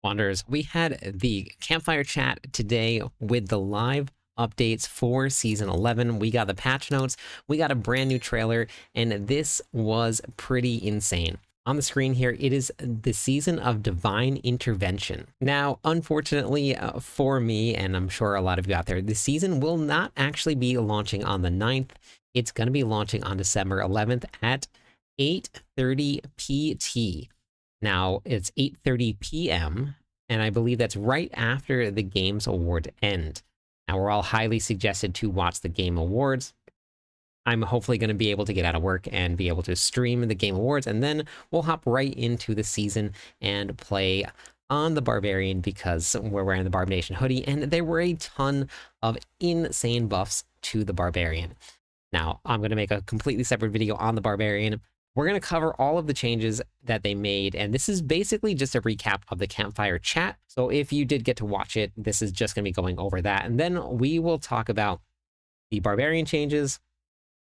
Wanderers, we had the Campfire Chat today with the live updates for Season 11. We got the patch notes, we got a brand new trailer, and this was pretty insane. On the screen here, it is the Season of Divine Intervention. Now, unfortunately for me, and I'm sure a lot of you out there, the season will not actually be launching on the 9th. It's going to be launching on December 11th at 8:30 PT. Now, it's 8:30 p.m., and I believe that's right after the Games Award end. Now, we're all highly suggested to watch the Game Awards. I'm hopefully going to be able to get out of work and be able to stream the Game Awards, and then we'll hop right into the season and play on the Barbarian because we're wearing the Barb Nation hoodie, and there were a ton of insane buffs to the Barbarian. Now, I'm going to make a completely separate video on the Barbarian. We're going to cover all of the changes that they made, and this is basically just a recap of the Campfire Chat. So if you did get to watch it, this is just going to be going over that, and then we will talk about the Barbarian changes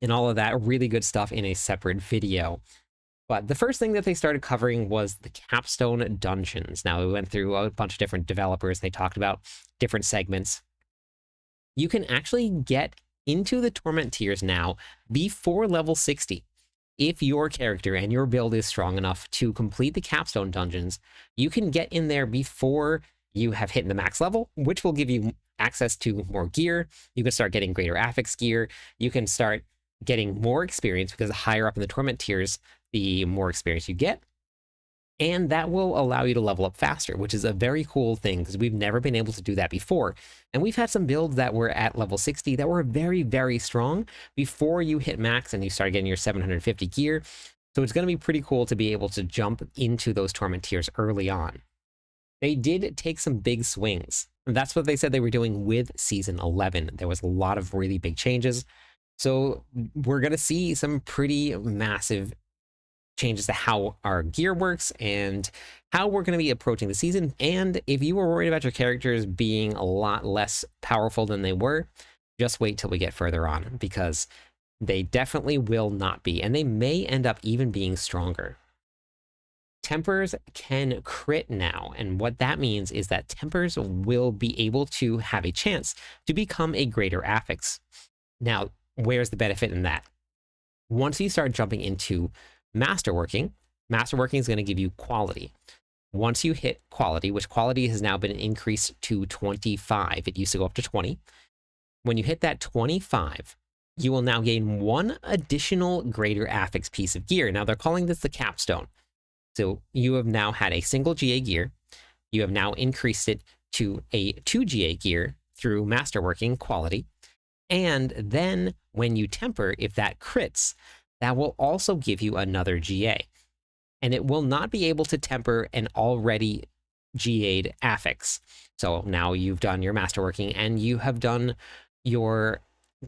and all of that really good stuff in a separate video. But the first thing that they started covering was the Capstone dungeons. Now, we went through a bunch of different developers. They talked about different segments. You can actually get into the Torment tiers now before level 60. If your character and your build is strong enough to complete the Capstone dungeons, you can get in there before you have hit the max level, which will give you access to more gear. You can start getting greater affix gear. You can start getting more experience because the higher up in the Torment tiers, the more experience you get. And that will allow you to level up faster, which is a very cool thing because we've never been able to do that before. And we've had some builds that were at level 60 that were very, very strong before you hit max and you start getting your 750 gear. So it's going to be pretty cool to be able to jump into those Torment tiers early on. They did take some big swings. And that's what they said they were doing with Season 11. There was a lot of really big changes. So we're going to see some pretty massive changes to how our gear works and how we're going to be approaching the season. And if you were worried about your characters being a lot less powerful than they were, just wait till we get further on because they definitely will not be, and they may end up even being stronger. Tempers can crit now, and what that means is that Tempers will be able to have a chance to become a greater affix. Now, where's the benefit in that? Once you start jumping into Masterworking is going to give you quality. Once you hit quality, which quality has now been increased to 25, it used to go up to 20. When you hit that 25, you will now gain one additional greater affix piece of gear. Now they're calling this the Capstone. So you have now had a single GA gear. You have now increased it to a 2 GA gear through Masterworking quality. And then when you temper, if that crits, that will also give you another GA. And it will not be able to temper an already GA'd affix. So now you've done your Masterworking and you have done your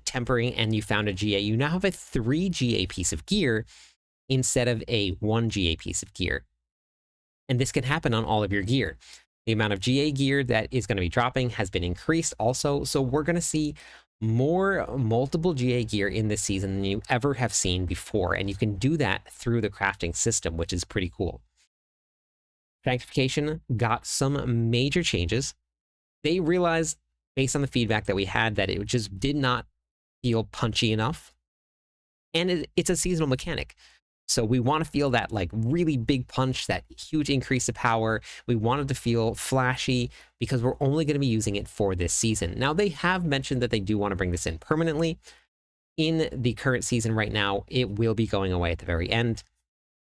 tempering and you found a GA. You now have a 3 GA piece of gear instead of a 1 GA piece of gear. And this can happen on all of your gear. The amount of GA gear that is going to be dropping has been increased also. So we're going to see more multiple GA gear in this season than you ever have seen before, and you can do that through the crafting system, which is pretty cool. Sanctification got some major changes. They realized, based on the feedback that we had, that it just did not feel punchy enough, and it's a seasonal mechanic. So we want to feel that like really big punch, that huge increase of power. We want it to feel flashy because we're only going to be using it for this season. Now, they have mentioned that they do want to bring this in permanently. In the current season right now, it will be going away at the very end.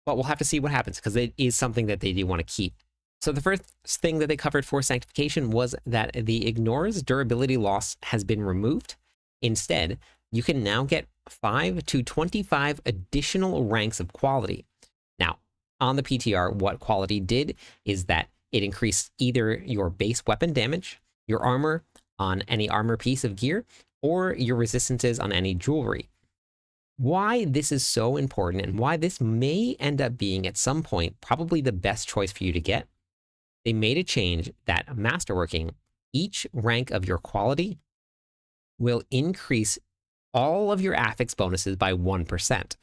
But we'll have to see what happens because it is something that they do want to keep. So the first thing that they covered for Sanctification was that the Ignore's durability loss has been removed. Instead, you can now get 5 to 25 additional ranks of quality. Now, on the PTR, what quality did is that it increased either your base weapon damage, your armor on any armor piece of gear, or your resistances on any jewelry. Why this is so important and why this may end up being at some point probably the best choice for you to get, they made a change that Masterworking, each rank of your quality will increase all of your affix bonuses by 1%.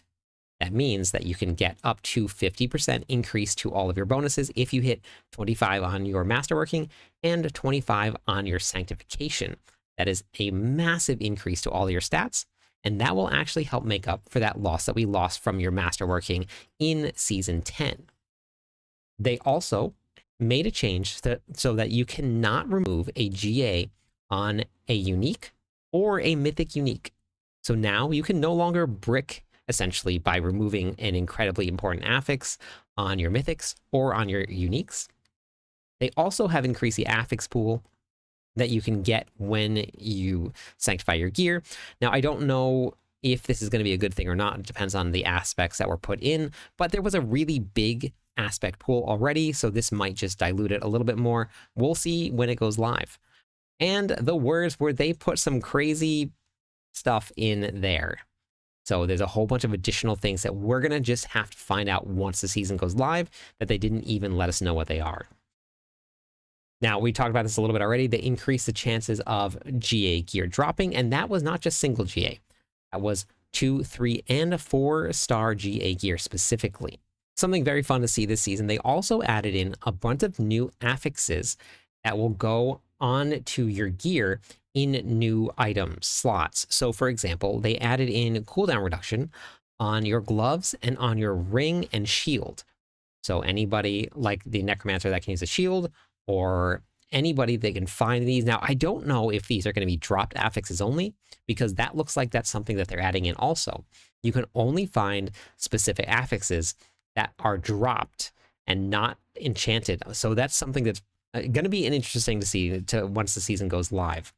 That means that you can get up to 50% increase to all of your bonuses if you hit 25 on your Masterworking and 25 on your Sanctification. That is a massive increase to all your stats, and that will actually help make up for that loss that we lost from your Masterworking in Season 10. They also made a change so that you cannot remove a GA on a unique or a mythic unique. So now you can no longer brick essentially by removing an incredibly important affix on your mythics or on your uniques. They also have increased the affix pool that you can get when you sanctify your gear. Now, I don't know if this is going to be a good thing or not. It depends on the aspects that were put in, but there was a really big aspect pool already, so this might just dilute it a little bit more. We'll see when it goes live. And the words where they put some crazy stuff in there. So there's a whole bunch of additional things that we're going to just have to find out once the season goes live that they didn't even let us know what they are. Now, we talked about this a little bit already. They increased the chances of GA gear dropping, and that was not just single GA. That was 2, 3, and 4-star GA gear specifically. Something very fun to see this season. They also added in a bunch of new affixes that will go on to your gear in new item slots. So for example, they added in cooldown reduction on your gloves and on your ring and shield. So anybody like the necromancer that can use a shield, or anybody that can find these. Now, I don't know if these are going to be dropped affixes only, because that looks like that's something that they're adding in also. You can only find specific affixes that are dropped and not enchanted. So that's something that's going to be interesting to see once the season goes live.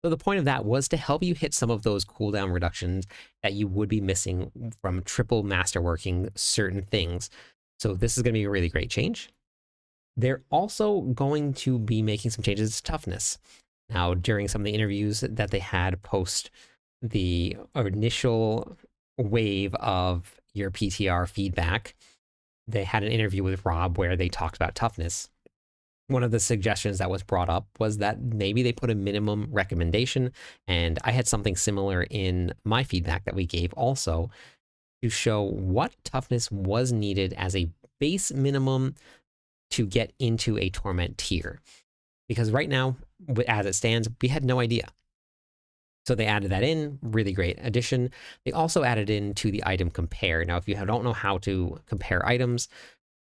So the point of that was to help you hit some of those cooldown reductions that you would be missing from triple masterworking certain things. So this is going to be a really great change. They're also going to be making some changes to toughness. Now, during some of the interviews that they had post the initial wave of your PTR feedback, they had an interview with Rob where they talked about toughness. One of the suggestions that was brought up was that maybe they put a minimum recommendation, and I had something similar in my feedback that we gave also, to show what toughness was needed as a base minimum to get into a torment tier. Because right now, as it stands, we had no idea. So they added that in, really great addition. They also added in to the item compare. Now, if you don't know how to compare items,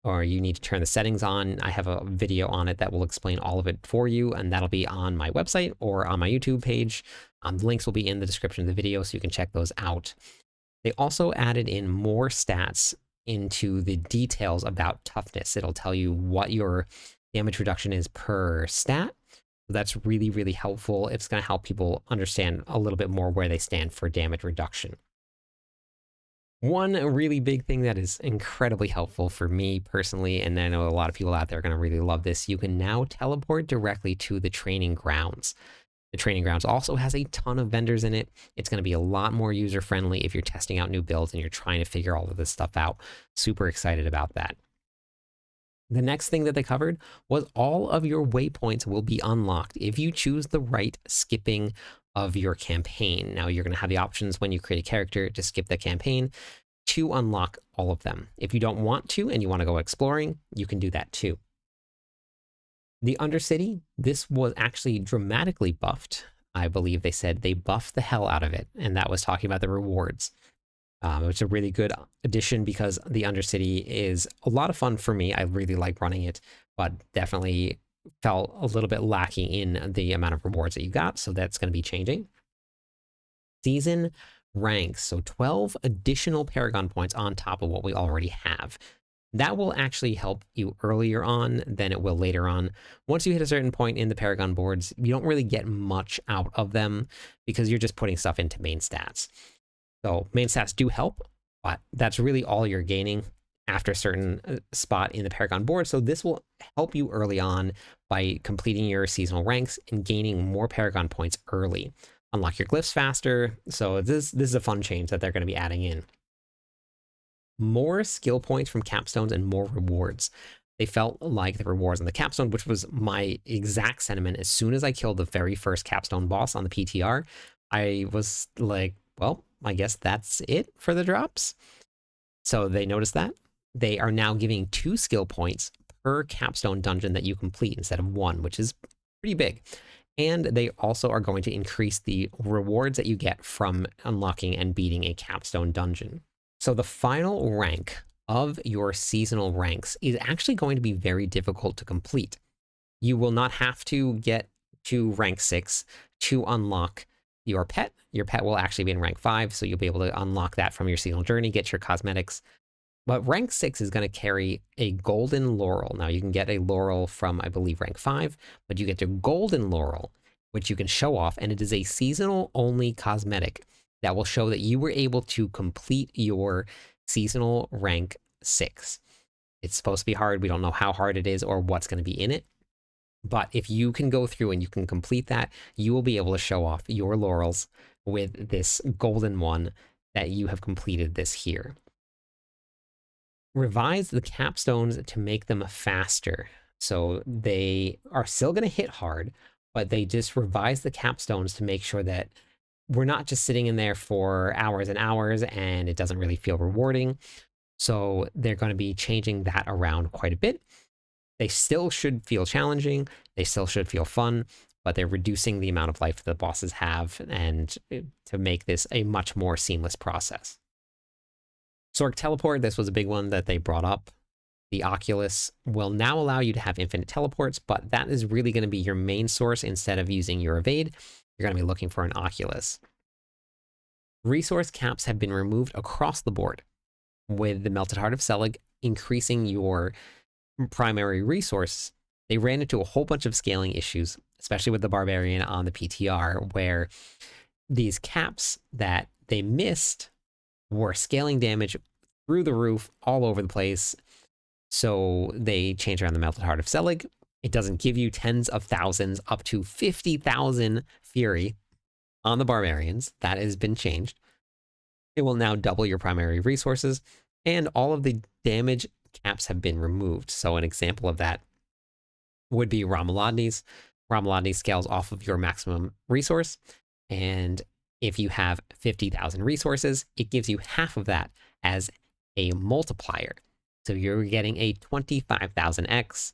or you need to turn the settings on, I have a video on it that will explain all of it for you, and that'll be on my website or on my YouTube page. The links will be in the description of the video, so you can check those out. They also added in more stats into the details about toughness. It'll tell you what your damage reduction is per stat. That's really, really helpful. It's going to help people understand a little bit more where they stand for damage reduction. One really big thing that is incredibly helpful for me personally, and I know a lot of people out there are going to really love this, you can now teleport directly to the training grounds. The training grounds also has a ton of vendors in it. It's going to be a lot more user-friendly if you're testing out new builds and you're trying to figure all of this stuff out. Super excited about that. The next thing that they covered was all of your waypoints will be unlocked if you choose the right skipping of your campaign. Now, you're going to have the options when you create a character to skip the campaign to unlock all of them. If you don't want to and you want to go exploring, you can do that too. The Undercity, this was actually dramatically buffed. I believe they said they buffed the hell out of it, and that was talking about the rewards. It's a really good addition because the Undercity is a lot of fun for me. I really like running it, but definitely felt a little bit lacking in the amount of rewards that you got, so that's going to be changing. Season ranks, so 12 additional Paragon points on top of what we already have. That will actually help you earlier on than it will later on. Once you hit a certain point in the Paragon boards, you don't really get much out of them because you're just putting stuff into main stats. So main stats do help, but that's really all you're gaining after a certain spot in the Paragon board. So this will help you early on by completing your seasonal ranks and gaining more Paragon points early. Unlock your glyphs faster. So this is a fun change that they're going to be adding in. More skill points from capstones and more rewards. They felt like the rewards on the capstone, which was my exact sentiment. As soon as I killed the very first capstone boss on the PTR, I was like, well, I guess that's it for the drops. So they noticed that. They are now giving 2 skill points per capstone dungeon that you complete instead of 1, which is pretty big. And they also are going to increase the rewards that you get from unlocking and beating a capstone dungeon. So the final rank of your seasonal ranks is actually going to be very difficult to complete. You will not have to get to rank 6 to unlock your pet. Your pet will actually be in rank 5, so you'll be able to unlock that from your seasonal journey, get your cosmetics. But rank 6 is going to carry a golden laurel. Now, you can get a laurel from, I believe, rank 5, but you get the golden laurel, which you can show off, and it is a seasonal-only cosmetic that will show that you were able to complete your seasonal rank 6. It's supposed to be hard. We don't know how hard it is or what's going to be in it. But if you can go through and you can complete that, you will be able to show off your laurels with this golden one that you have completed this year. Revise the capstones to make them faster. So they are still going to hit hard, but they just revise the capstones to make sure that we're not just sitting in there for hours and hours and it doesn't really feel rewarding. So they're going to be changing that around quite a bit. They still should feel challenging. They still should feel fun, but they're reducing the amount of life that the bosses have and to make this a much more seamless process. Sorc Teleport, this was a big one that they brought up. The Oculus will now allow you to have infinite teleports, but that is really going to be your main source. Instead of using your evade, you're going to be looking for an Oculus. Resource caps have been removed across the board, with the Melted Heart of Selig increasing your primary resource. They ran into a whole bunch of scaling issues, especially with the Barbarian on the PTR, where these caps that they missed were scaling damage through the roof all over the place. So they changed around the Melted Heart of Selig. It doesn't give you tens of thousands, up to 50,000 Fury on the Barbarians. That has been changed. It will now double your primary resources, and all of the damage caps have been removed. So an example of that would be Romuladni's. Romuladni scales off of your maximum resource, and if you have 50,000 resources, it gives you half of that as a multiplier. So you're getting a 25,000x.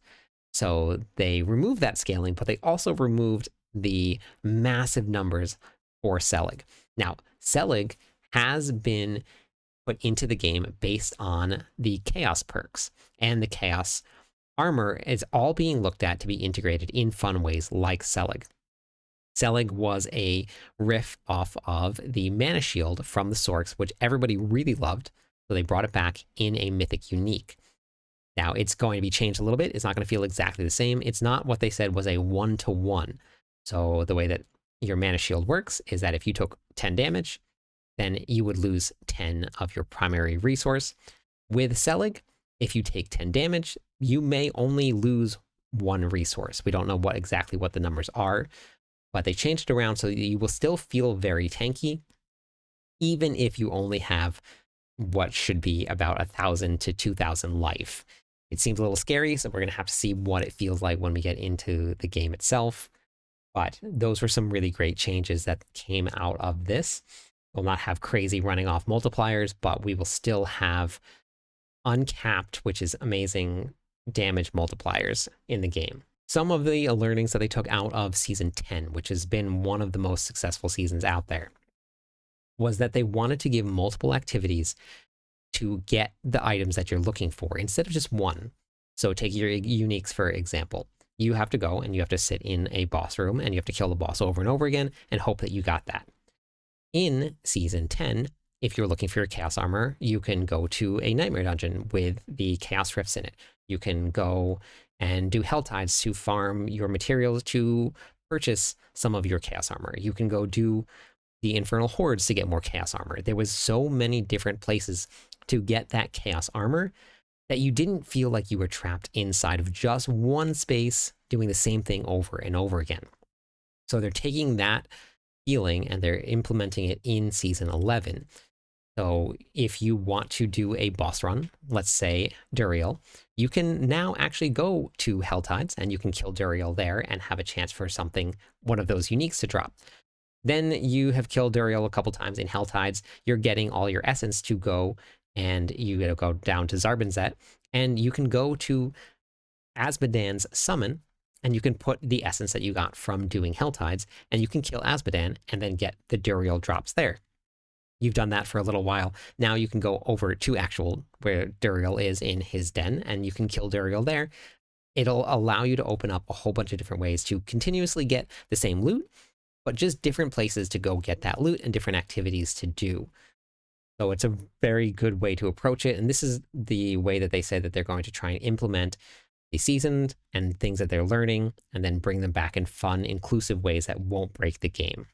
So they removed that scaling, but they also removed the massive numbers for Selig. Now, Selig has been put into the game based on the Chaos perks, and the Chaos armor is all being looked at to be integrated in fun ways like Selig. Selig was a riff off of the Mana Shield from the Sorcs, which everybody really loved, so they brought it back in a Mythic Unique. Now, it's going to be changed a little bit. It's not going to feel exactly the same. It's not what they said was a 1-to-1. So the way that your Mana Shield works is that if you took 10 damage, then you would lose 10 of your primary resource. With Selig, if you take 10 damage, you may only lose 1 resource. We don't know exactly what the numbers are, but they changed it around so you will still feel very tanky, even if you only have what should be about 1,000 to 2,000 life. It seems a little scary, so we're going to have to see what it feels like when we get into the game itself. But those were some really great changes that came out of this. We'll not have crazy running off multipliers, but we will still have uncapped, which is amazing, damage multipliers in the game. Some of the learnings that they took out of Season 10, which has been one of the most successful seasons out there, was that they wanted to give multiple activities to get the items that you're looking for instead of just one. So take your uniques, for example. You have to go and you have to sit in a boss room and you have to kill the boss over and over again and hope that you got that. In Season 10, if you're looking for your Chaos Armor, you can go to a Nightmare Dungeon with the Chaos Rifts in it. You can go and do Hell Tides to farm your materials to purchase some of your Chaos Armor. You can go do the Infernal Hordes to get more Chaos Armor. There was so many different places to get that Chaos Armor that you didn't feel like you were trapped inside of just one space doing the same thing over and over again. So they're taking that feeling and they're implementing it in Season 11. So if you want to do a boss run, let's say Duriel, you can now actually go to Hell Tides and you can kill Duriel there and have a chance for something, one of those uniques to drop. Then you have killed Duriel a couple times in Hell Tides. You're getting all your essence to go and you gotta go down to Zarbinzet, and you can go to Asmodan's summon, and you can put the essence that you got from doing Helltides, and you can kill Asmodan and then get the Duriel drops there. You've done that for a little while. Now you can go over to actual where Duriel is in his den, and you can kill Duriel there. It'll allow you to open up a whole bunch of different ways to continuously get the same loot, but just different places to go get that loot and different activities to do. So it's a very good way to approach it. And this is the way that they say that they're going to try and implement the seasoned and things that they're learning, and then bring them back in fun, inclusive ways that won't break the game.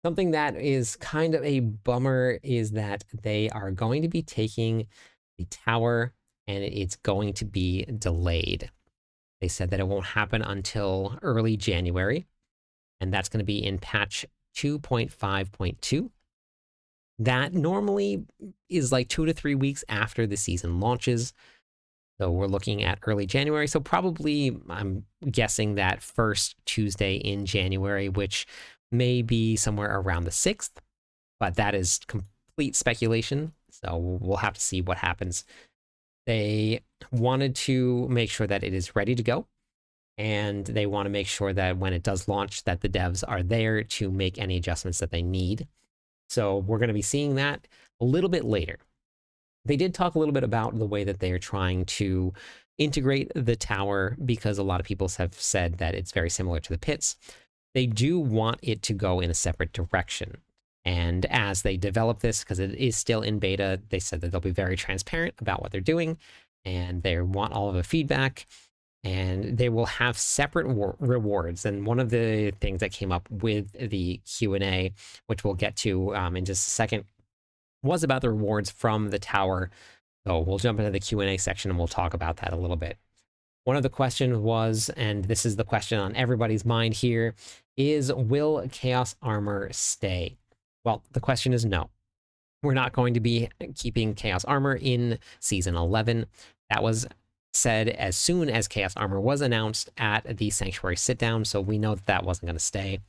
Something that is kind of a bummer is that they are going to be taking the tower and it's going to be delayed. They said that it won't happen until early January, and that's going to be in patch 2.5.2. That normally is like 2 to 3 weeks after the season launches. So we're looking at early January. So probably, I'm guessing that first Tuesday in January, which may be somewhere around the 6th, but that is complete speculation. So we'll have to see what happens. They wanted to make sure that it is ready to go, and they want to make sure that when it does launch, that the devs are there to make any adjustments that they need. So we're going to be seeing that a little bit later. They did talk a little bit about the way that they are trying to integrate the tower, because a lot of people have said that it's very similar to the pits. They do want it to go in a separate direction. And as they develop this, because it is still in beta, they said that they'll be very transparent about what they're doing, and they want all of the feedback, and they will have separate rewards. And one of the things that came up with the Q&A, which we'll get to in just a second, was about the rewards from the tower. So we'll jump into the Q&A section and we'll talk about that a little bit. One of the questions was, and this is the question on everybody's mind here, is will Chaos Armor stay? Well, the question is no. We're not going to be keeping Chaos Armor in Season 11. That was said as soon as Chaos Armor was announced at the Sanctuary sit-down, so we know that that wasn't going to stay.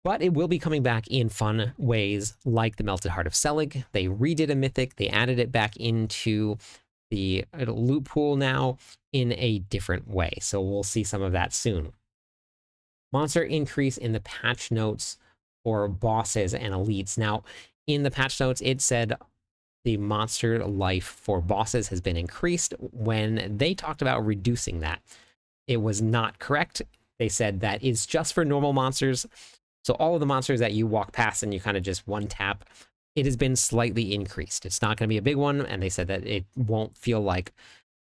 But it will be coming back in fun ways, like the Melted Heart of Selig. They redid a mythic, they added it back into the loot pool now in a different way. So we'll see some of that soon. Monster increase in the patch notes for bosses and elites. Now, in the patch notes, it said the monster life for bosses has been increased. When they talked about reducing that, it was not correct. They said that it's just for normal monsters. So all of the monsters that you walk past and you kind of just one tap, it has been slightly increased. It's not going to be a big one, and they said that it won't feel like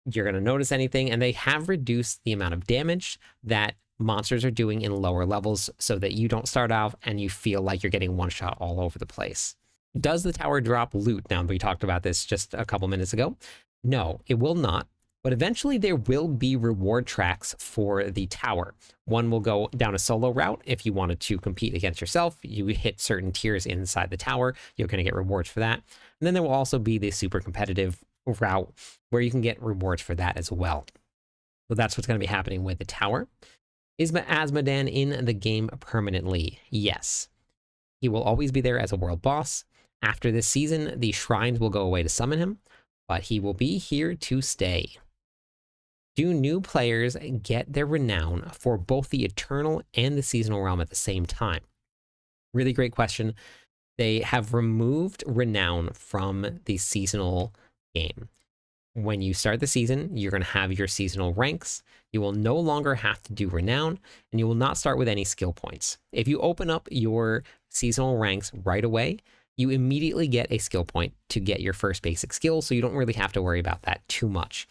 you're going to notice anything, and they have reduced the amount of damage that monsters are doing in lower levels so that you don't start out and you feel like you're getting one shot all over the place. Does the tower drop loot? Now, we talked about this just a couple minutes ago. No, it will not. But eventually there will be reward tracks for the tower. One will go down a solo route. If you wanted to compete against yourself, you hit certain tiers inside the tower, you're going to get rewards for that. And then there will also be the super competitive route where you can get rewards for that as well. So that's what's going to be happening with the tower. Is Asmodan in the game permanently? Yes. He will always be there as a world boss. After this season, the shrines will go away to summon him, but he will be here to stay. Do new players get their renown for both the Eternal and the Seasonal Realm at the same time? Really great question. They have removed renown from the seasonal game. When you start the season, you're going to have your seasonal ranks. You will no longer have to do renown, and you will not start with any skill points. If you open up your seasonal ranks right away, you immediately get a skill point to get your first basic skill, so you don't really have to worry about that too much.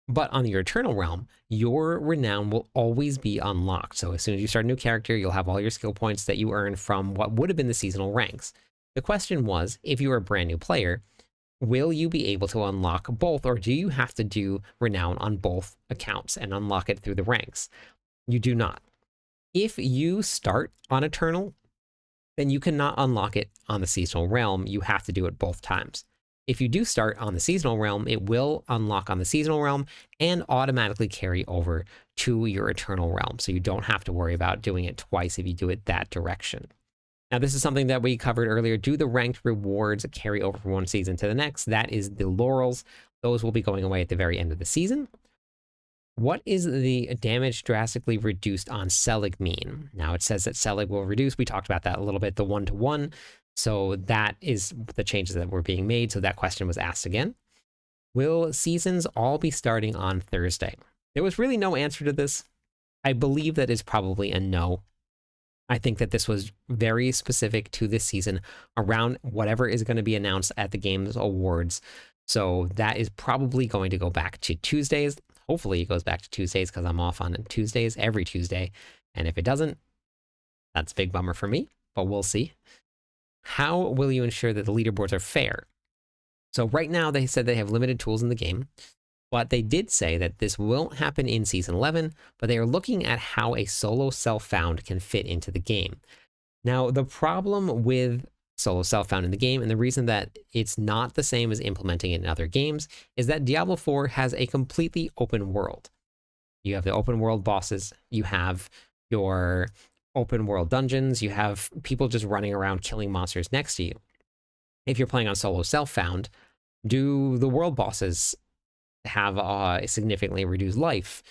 But on your Eternal Realm, your renown will always be unlocked. So as soon as you start a new character, you'll have all your skill points that you earn from what would have been the seasonal ranks. The question was, if you are a brand new player, will you be able to unlock both, or do you have to do renown on both accounts and unlock it through the ranks? You do not. If you start on Eternal, then you cannot unlock it on the seasonal realm. You have to do it both times. If you do start on the seasonal realm, it will unlock on the seasonal realm and automatically carry over to your Eternal realm. So you don't have to worry about doing it twice if you do it that direction. Now, this is something that we covered earlier. Do the ranked rewards carry over from one season to the next? That is the laurels. Those will be going away at the very end of the season. What is the damage drastically reduced on Selig mean? Now, it says that Selig will reduce. We talked about that a little bit, the 1-to-1. So that is the changes that were being made. So that question was asked again. Will seasons all be starting on Thursday? There was really no answer to this. I believe that is probably a no. I think that this was very specific to this season around whatever is going to be announced at the Games Awards. So that is probably going to go back to Tuesdays. Hopefully it goes back to Tuesdays because I'm off on Tuesdays every Tuesday. And if it doesn't, that's a big bummer for me, but we'll see. How will you ensure that the leaderboards are fair? So right now they said they have limited tools in the game, but they did say that this won't happen in Season 11, but they are looking at how a solo self-found can fit into the game. Now, the problem with solo self-found in the game, and the reason that it's not the same as implementing it in other games, is that Diablo 4 has a completely open world. You have the open world bosses, you have your open world dungeons, you have people just running around killing monsters next to you. If you're playing on solo self-found, do the world bosses have a significantly reduced life?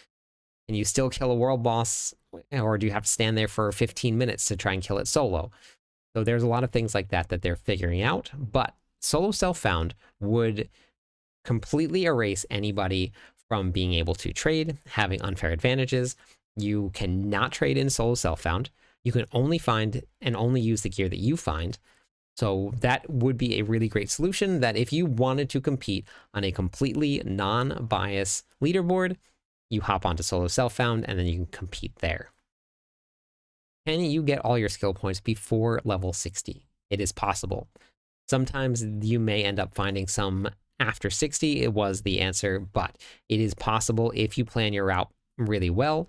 Can you still kill a world boss, or do you have to stand there for 15 minutes to try and kill it solo? So there's a lot of things like that that they're figuring out, but solo self-found would completely erase anybody from being able to trade, having unfair advantages. You cannot trade in solo self-found. You can only find and only use the gear that you find. So that would be a really great solution, that if you wanted to compete on a completely non-bias leaderboard, you hop onto solo self-found and then you can compete there. Can you get all your skill points before level 60? It is possible. Sometimes you may end up finding some after 60. It was the answer, but it is possible if you plan your route really well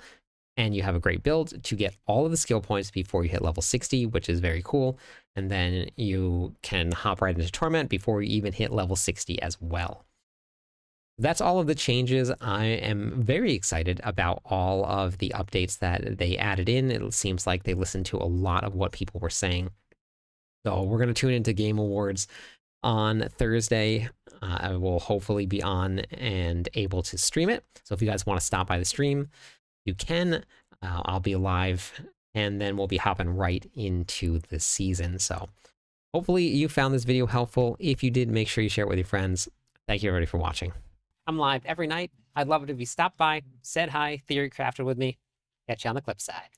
and you have a great build to get all of the skill points before you hit level 60, which is very cool. And then you can hop right into Torment before you even hit level 60 as well. That's all of the changes. I am very excited about all of the updates that they added in. It seems like they listened to a lot of what people were saying. So we're going to tune into Game Awards on Thursday. I will hopefully be on and able to stream it. So if you guys want to stop by the stream, you can. I'll be live, and then we'll be hopping right into the season. So hopefully you found this video helpful. If you did, make sure you share it with your friends. Thank you everybody for watching. I'm live every night. I'd love it if you stopped by, said hi, theory crafted with me. Catch you on the clip side.